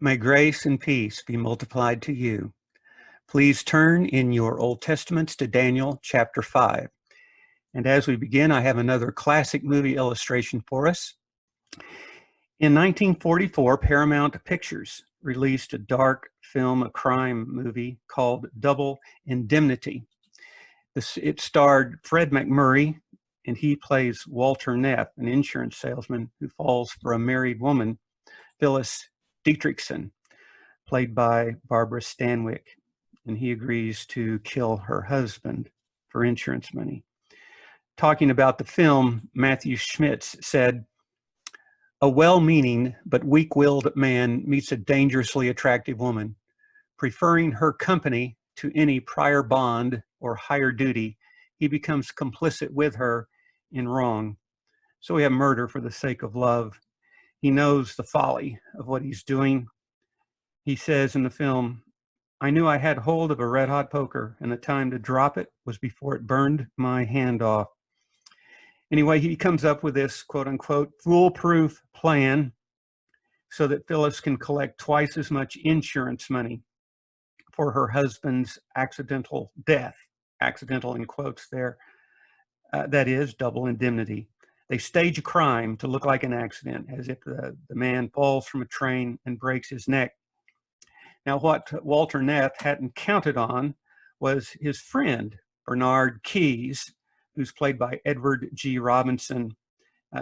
May grace and peace be multiplied to you. Please turn in your Old Testaments to Daniel chapter 5. And as we begin, I have another classic movie illustration for us. In 1944, Paramount Pictures released a dark film, a crime movie called Double Indemnity. It starred Fred MacMurray, and he plays Walter Neff, an insurance salesman who falls for a married woman, Phyllis Dietrichson, played by Barbara Stanwyck, and he agrees to kill her husband for insurance money. Talking about the film, Matthew Schmitz said, "A well-meaning but weak-willed man meets a dangerously attractive woman. Preferring her company to any prior bond or higher duty, he becomes complicit with her in wrong. So we have murder for the sake of love. He knows the folly of what he's doing." He says in the film, "I knew I had hold of a red-hot poker, and the time to drop it was before it burned my hand off." Anyway, he comes up with this quote-unquote foolproof plan so that Phyllis can collect twice as much insurance money for her husband's accidental death. Accidental in quotes there. That is double indemnity. They stage a crime to look like an accident, as if the man falls from a train and breaks his neck. Now, what Walter Neff hadn't counted on was his friend, Bernard Keyes, who's played by Edward G. Robinson.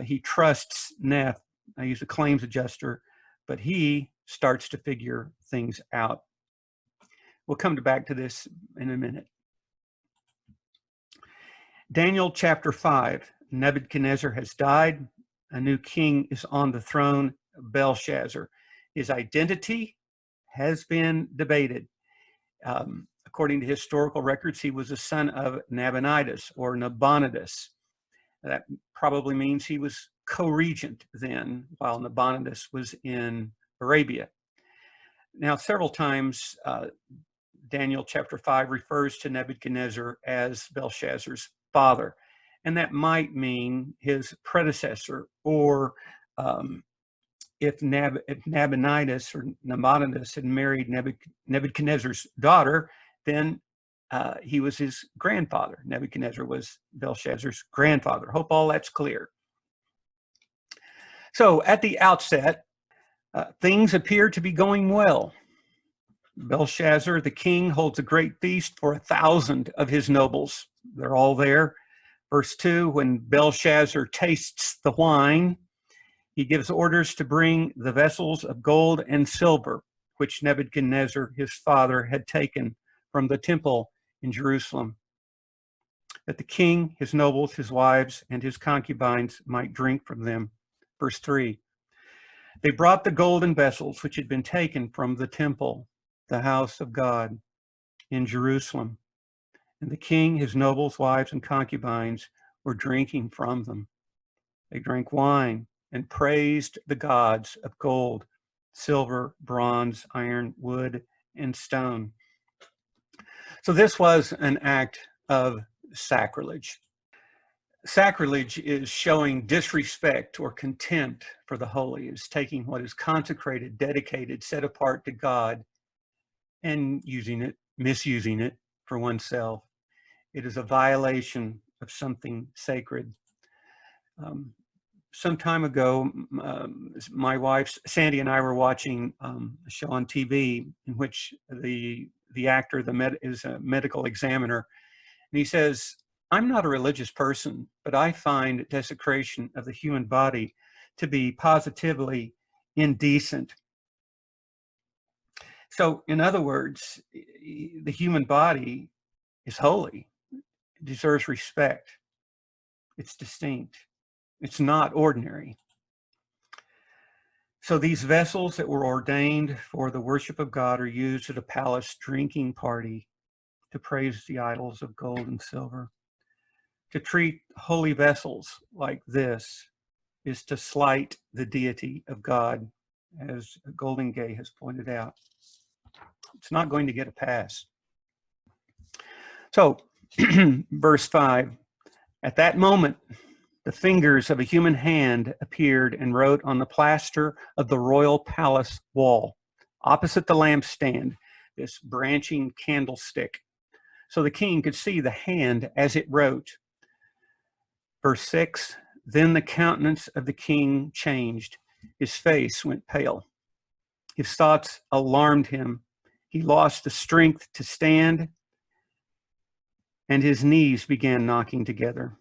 He trusts Neff. He's a claims adjuster, but he starts to figure things out. We'll come back to this in a minute. Daniel chapter 5, Nebuchadnezzar has died. A new king is on the throne, Belshazzar. His identity has been debated. According to historical records, he was a son of Nabonidus or Nabonidus. That probably means he was co-regent then, while Nabonidus was in Arabia. Now, several times, Daniel chapter 5 refers to Nebuchadnezzar as Belshazzar's father, and that might mean his predecessor, or if Nabonidus or Nabonidus had married Nebuchadnezzar's daughter, then he was his grandfather. Nebuchadnezzar was Belshazzar's grandfather. Hope all that's clear. So at the outset, things appear to be going well. Belshazzar, the king, holds a great feast for 1,000 of his nobles. They're all there. Verse 2, when Belshazzar tastes the wine, he gives orders to bring the vessels of gold and silver, which Nebuchadnezzar, his father, had taken from the temple in Jerusalem, that the king, his nobles, his wives, and his concubines might drink from them. Verse 3, they brought the golden vessels which had been taken from the temple, the house of God in Jerusalem, and the king, his nobles, wives, and concubines were drinking from them. They drank wine and praised the gods of gold, silver, bronze, iron, wood, and stone. So this was an act of sacrilege. Sacrilege is showing disrespect or contempt for the holy. It's taking what is consecrated, dedicated, set apart to God, and using it, misusing it for oneself. It is a violation of something sacred. Some time ago, my wife, Sandy, and I were watching a show on TV in which the actor is a medical examiner. And he says, "I'm not a religious person, but I find desecration of the human body to be positively indecent." So, in other words, the human body is holy. It deserves respect. It's distinct. It's not ordinary. So these vessels that were ordained for the worship of God are used at a palace drinking party to praise the idols of gold and silver. To treat holy vessels like this is to slight the deity of God, as Golden Gay has pointed out. It's not going to get a pass. So, verse 5, at that moment, the fingers of a human hand appeared and wrote on the plaster of the royal palace wall, opposite the lampstand, this branching candlestick, so the king could see the hand as it wrote. Verse 6, then the countenance of the king changed. His face went pale. His thoughts alarmed him. He lost the strength to stand, and his knees began knocking together.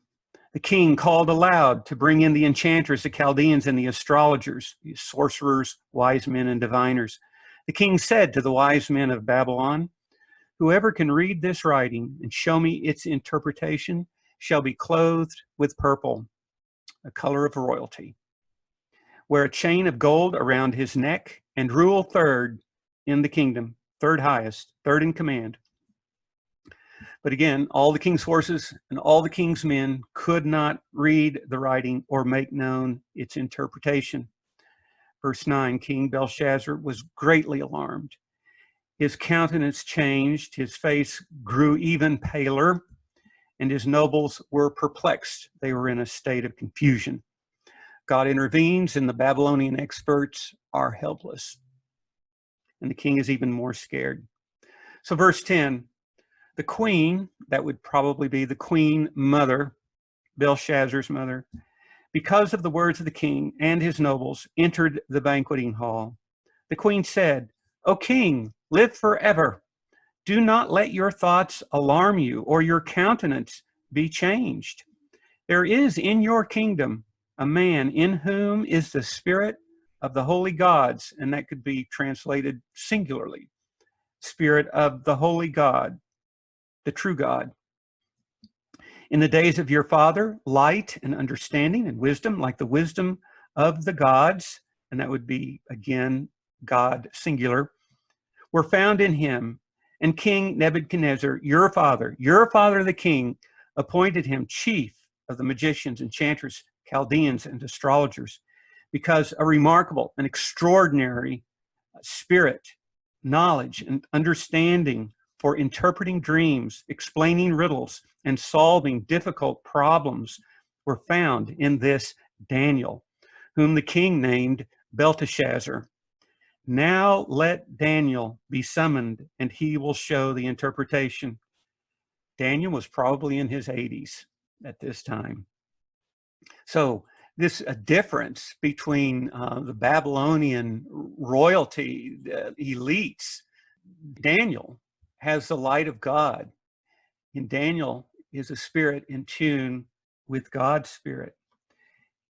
The king called aloud to bring in the enchanters, the Chaldeans, and the astrologers, the sorcerers, wise men, and diviners. The king said to the wise men of Babylon, whoever can read this writing and show me its interpretation shall be clothed with purple, a color of royalty, wear a chain of gold around his neck, and rule third in the kingdom, third highest, third in command. But again, all the king's forces and all the king's men could not read the writing or make known its interpretation. Verse 9, King Belshazzar was greatly alarmed. His countenance changed, his face grew even paler, and his nobles were perplexed. They were in a state of confusion. God intervenes, and the Babylonian experts are helpless. And the king is even more scared. So verse 10, the queen, that would probably be the queen mother, Belshazzar's mother, because of the words of the king and his nobles, entered the banqueting hall. The queen said, O king, live forever. Do not let your thoughts alarm you or your countenance be changed. There is in your kingdom a man in whom is the spirit of the holy gods, and that could be translated singularly, spirit of the holy God, the true God. In the days of your father, light and understanding and wisdom, like the wisdom of the gods, and that would be, again, God singular, were found in him. And King Nebuchadnezzar, your father the king, appointed him chief of the magicians, enchanters, Chaldeans, and astrologers, because a remarkable and extraordinary spirit, knowledge, and understanding for interpreting dreams, explaining riddles, and solving difficult problems were found in this Daniel, whom the king named Belteshazzar. Now let Daniel be summoned, and he will show the interpretation. Daniel was probably in his 80s at this time. So this difference between the Babylonian royalty, the elites, Daniel has the light of God. And Daniel is a spirit in tune with God's spirit.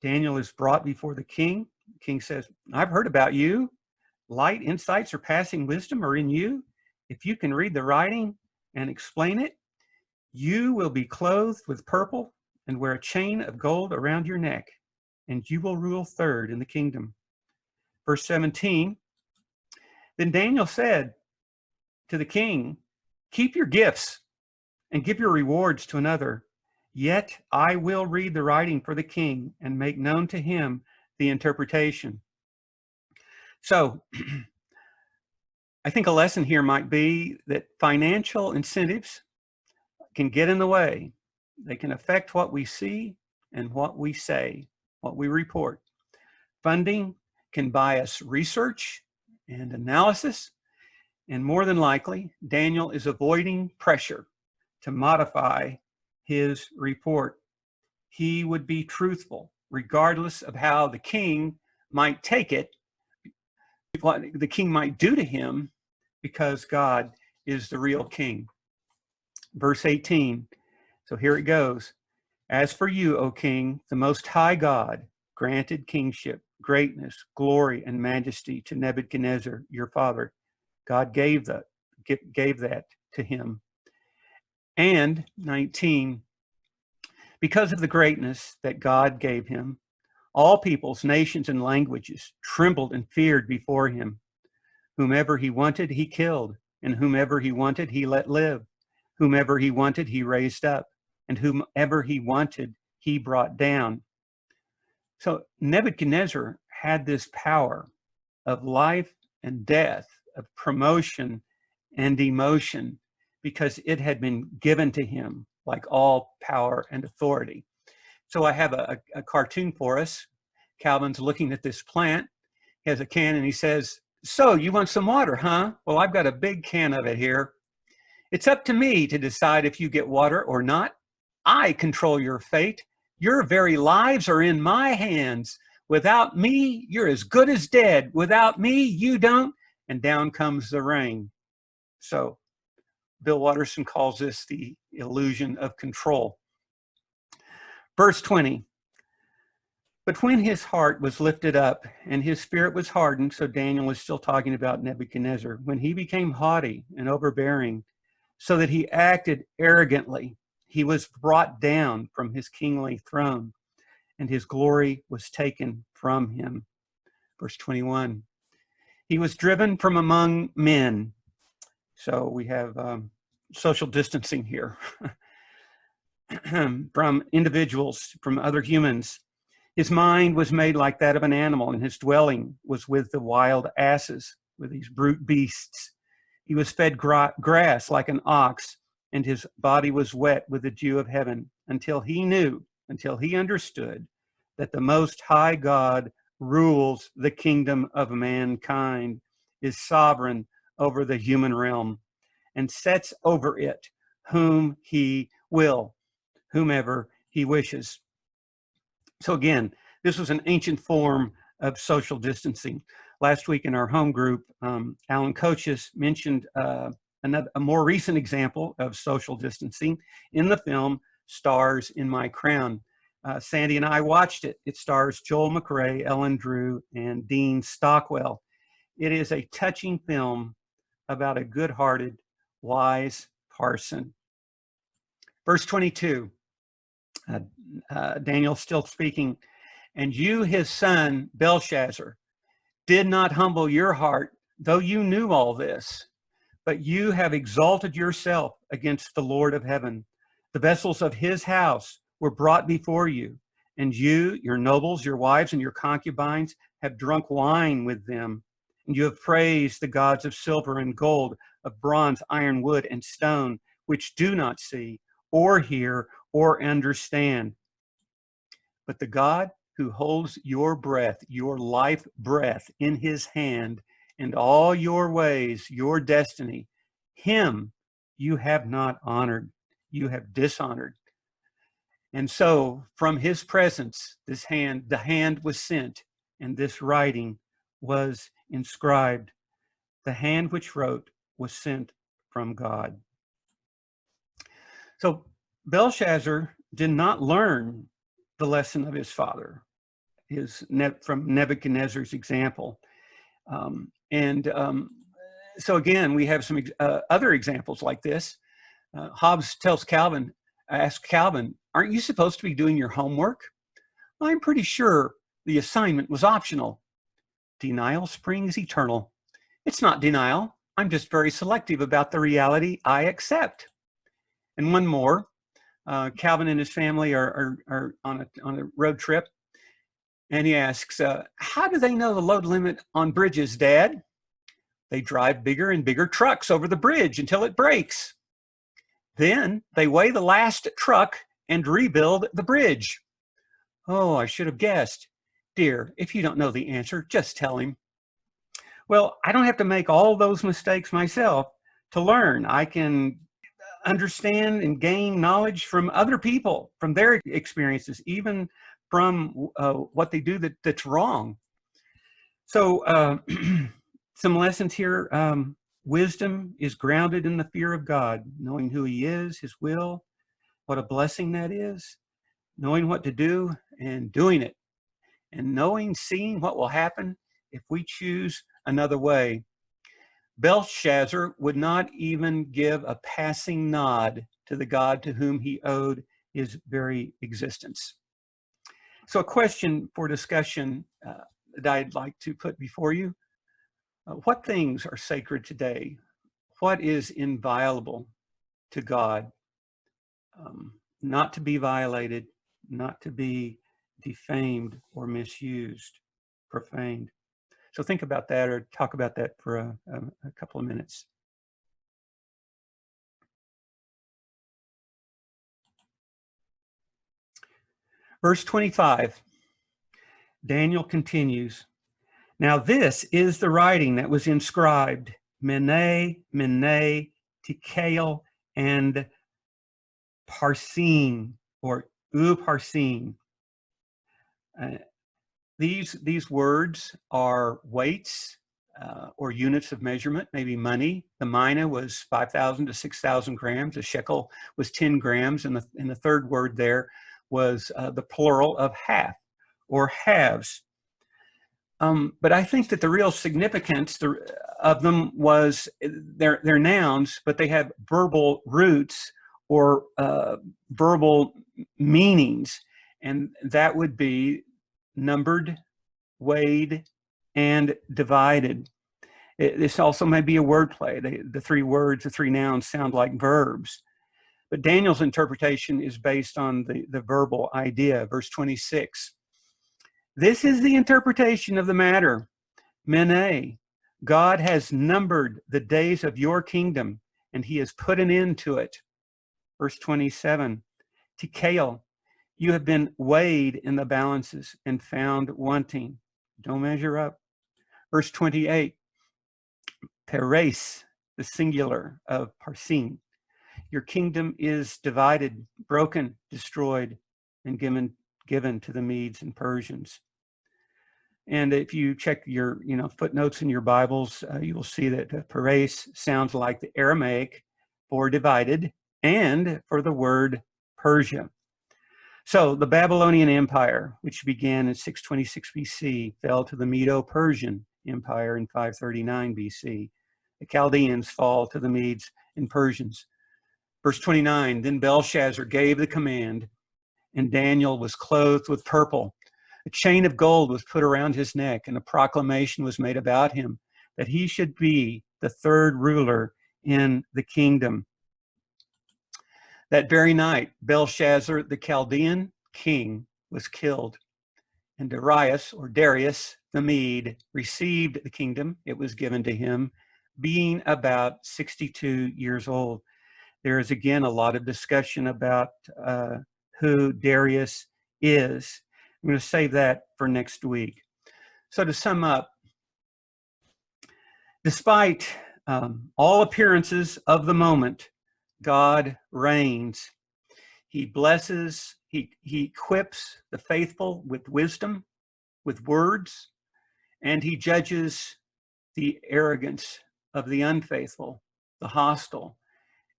Daniel is brought before the king. The king says, I've heard about you. Light, insight, surpassing wisdom are in you. If you can read the writing and explain it, you will be clothed with purple and wear a chain of gold around your neck, and you will rule third in the kingdom. Verse 17, then Daniel said to the king, keep your gifts and give your rewards to another. Yet I will read the writing for the king and make known to him the interpretation. So I think a lesson here might be that financial incentives can get in the way. They can affect what we see and what we say, what we report. Funding can bias research and analysis, and more than likely, Daniel is avoiding pressure to modify his report. He would be truthful, regardless of how the king might take it, what the king might do to him, because God is the real king. Verse 18, so here it goes. As for you, O king, the most high God granted kingship, greatness, glory, and majesty to Nebuchadnezzar, your father. God gave that to him. And 19, because of the greatness that God gave him, all peoples, nations, and languages trembled and feared before him. Whomever he wanted, he killed, and whomever he wanted, he let live. Whomever he wanted, he raised up, and whomever he wanted, he brought down. So Nebuchadnezzar had this power of life and death, of promotion and demotion, because it had been given to him, like all power and authority. So I have a cartoon for us. Calvin's looking at this plant. He has a can and he says, So you want some water, huh? Well, I've got a big can of it here. It's up to me to decide if you get water or not. I control your fate. Your very lives are in my hands. Without me, you're as good as dead. Without me, you don't. And down comes the rain. So Bill Watterson calls this the illusion of control. Verse 20. But when his heart was lifted up and his spirit was hardened, so Daniel is still talking about Nebuchadnezzar, when he became haughty and overbearing, so that he acted arrogantly, he was brought down from his kingly throne, and his glory was taken from him. Verse 21. He was driven from among men. So we have social distancing here from individuals, from other humans. His mind was made like that of an animal, and his dwelling was with the wild asses, with these brute beasts. He was fed grass like an ox, and his body was wet with the dew of heaven, until he understood that the Most High God rules the kingdom of mankind, is sovereign over the human realm, and sets over it whom he will, whomever he wishes. So again, this was an ancient form of social distancing. Last week in our home group, Alan Coaches mentioned a more recent example of social distancing in the film Stars in My Crown. Sandy and I watched it. It stars Joel McRae, Ellen Drew, and Dean Stockwell. It is a touching film about a good-hearted, wise parson. Verse 22. Daniel still speaking, and you, his son, Belshazzar, did not humble your heart, though you knew all this, but you have exalted yourself against the Lord of heaven. The vessels of his house were brought before you, and you, your nobles, your wives, and your concubines have drunk wine with them, and you have praised the gods of silver and gold, of bronze, iron, wood, and stone, which do not see, or hear, or understand. But the God who holds your breath, your life breath in his hand, and all your ways, your destiny, him you have not honored, you have dishonored. And so from his presence, the hand was sent, and this writing was inscribed. The hand which wrote was sent from God. So Belshazzar did not learn the lesson of his father, from Nebuchadnezzar's example. So again, we have some other examples like this. Hobbes asks Calvin, aren't you supposed to be doing your homework? I'm pretty sure the assignment was optional. Denial springs eternal. It's not denial. I'm just very selective about the reality I accept. And one more, Calvin and his family are on a road trip, and he asks, how do they know the load limit on bridges, Dad? They drive bigger and bigger trucks over the bridge until it breaks. Then they weigh the last truck and rebuild the bridge. Oh, I should have guessed. Dear, if you don't know the answer, just tell him. Well, I don't have to make all those mistakes myself to learn. I can understand and gain knowledge from other people, from their experiences, even from what they do that's wrong. So some lessons here. Wisdom is grounded in the fear of God, knowing who he is, his will, what a blessing that is, knowing what to do and doing it, and seeing what will happen if we choose another way. Belshazzar would not even give a passing nod to the God to whom he owed his very existence. So a question for discussion that I'd like to put before you. What things are sacred today? What is inviolable to God? Not to be violated, not to be defamed or misused, profaned. So think about that, or talk about that for a couple of minutes. Verse 25, Daniel continues, Now this is the writing that was inscribed, MENE, MENE, TEKEL, and Parsin, or Parsin. These words are weights or units of measurement, maybe money. The mina was 5,000 to 6,000 grams. A shekel was 10 grams. And the third word there was the plural of half or halves. But I think that the real significance of them was they're nouns, but they have verbal roots or verbal meanings. And that would be numbered, weighed, and divided. This also may be a wordplay. The three words, the three nouns sound like verbs. But Daniel's interpretation is based on the verbal idea. Verse 26. This is the interpretation of the matter. MENE, God has numbered the days of your kingdom, and he has put an end to it. Verse 27. TEKEL, you have been weighed in the balances and found wanting. Don't measure up. Verse 28. Peres, the singular of Parsin. Your kingdom is divided, broken, destroyed, and given to the Medes and Persians. And if you check your footnotes in your Bibles, you will see that Peres sounds like the Aramaic for divided and for the word Persia. So the Babylonian Empire, which began in 626 BC, fell to the Medo-Persian Empire in 539 BC. The Chaldeans fall to the Medes and Persians. Verse 29, then Belshazzar gave the command, and Daniel was clothed with purple. A chain of gold was put around his neck, and a proclamation was made about him that he should be the third ruler in the kingdom. That very night, Belshazzar the Chaldean king was killed, and Darius the Mede received the kingdom. It was given to him, being about 62 years old. There is again a lot of discussion about who Darius is. I'm going to save that for next week. So to sum up, despite all appearances of the moment, God reigns. He blesses, he equips the faithful with wisdom, with words, and he judges the arrogance of the unfaithful, the hostile,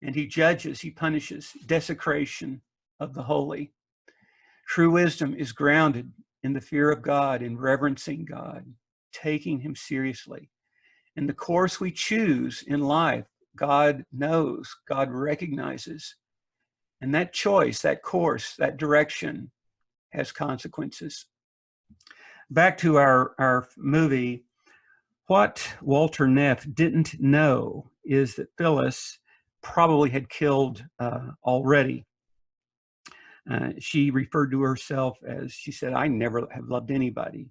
and he punishes desecration of the holy. True wisdom is grounded in the fear of God, in reverencing God, taking him seriously. And the course we choose in life, God knows, God recognizes. And that choice, that course, that direction has consequences. Back to our movie, what Walter Neff didn't know is that Phyllis probably had killed already. She referred to herself as, she said, I never have loved anybody.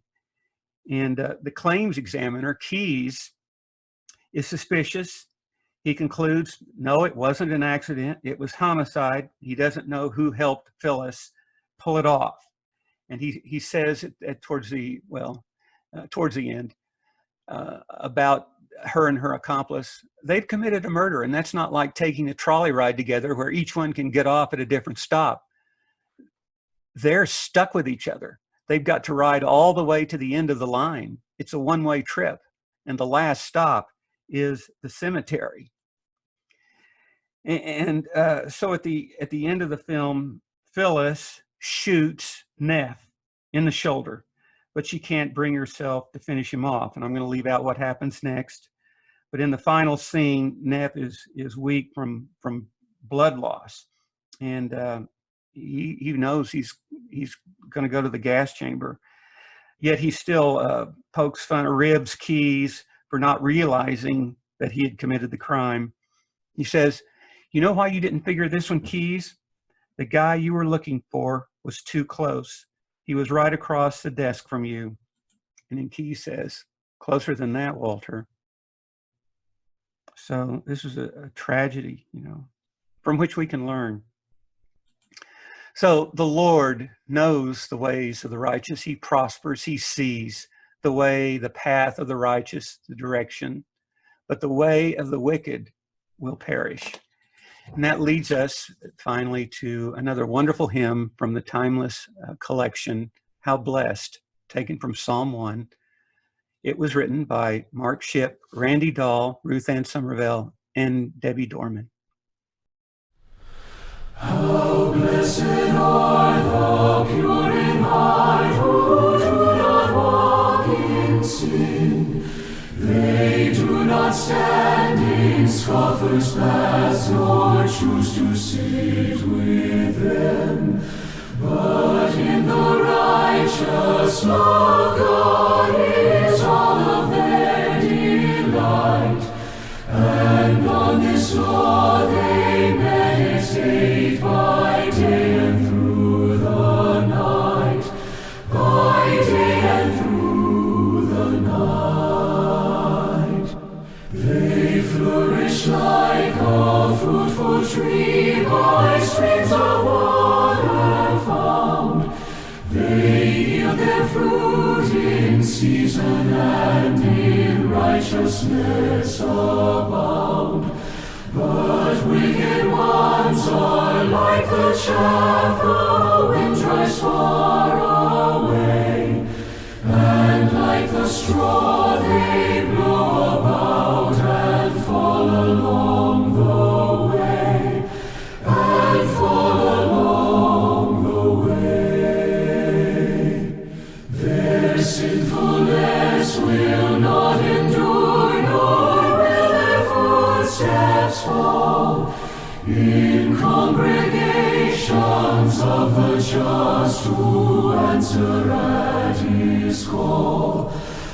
And the claims examiner, Keyes, is suspicious. He concludes, no, it wasn't an accident. It was homicide. He doesn't know who helped Phyllis pull it off. And he says towards the end about her and her accomplice, they've committed a murder. And that's not like taking a trolley ride together where each one can get off at a different stop. They're stuck with each other. They've got to ride all the way to the end of the line. It's a one-way trip. And the last stop is the cemetery. And so at the end of the film, Phyllis shoots Neff in the shoulder, but she can't bring herself to finish him off. And I'm going to leave out what happens next. But in the final scene, Neff is weak from blood loss, and he knows he's going to go to the gas chamber. Yet he still pokes fun or ribs Keyes for not realizing that he had committed the crime. He says, you know why you didn't figure this one, Keyes? The guy you were looking for was too close. He was right across the desk from you. And then Keyes says, closer than that, Walter. So this is a tragedy, from which we can learn. So the Lord knows the ways of the righteous. He prospers, he sees, the way, the path of the righteous, the direction, but the way of the wicked will perish. And that leads us finally to another wonderful hymn from the Timeless collection, How Blessed, taken from Psalm 1. It was written by Mark Shipp, Randy Dahl, Ruth Ann Somerville, and Debbie Dorman. How blessed are the pure in heart who do not walk in sin. They do not stand in scoffers' paths, nor choose to sit with them. But in the righteous law of God is all of their delight, and on this law they meditate by day and through the night, by day and through the night. They flourish like a fruitful tree by streams of water found. They yield their fruit in season and in righteousness abound. But wicked ones are like the chaff the wind drives far away, and like the straw they blow about and fall along the way, and fall along the way. Their sinfulness will not endure, nor will their footsteps fall in congregations of the just who answer at his call.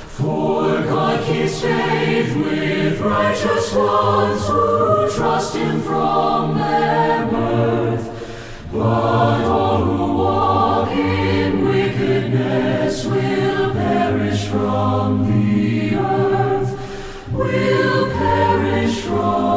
For God keeps faith with righteous ones who trust him from their birth. But all who walk in wickedness will perish from the earth, will perish from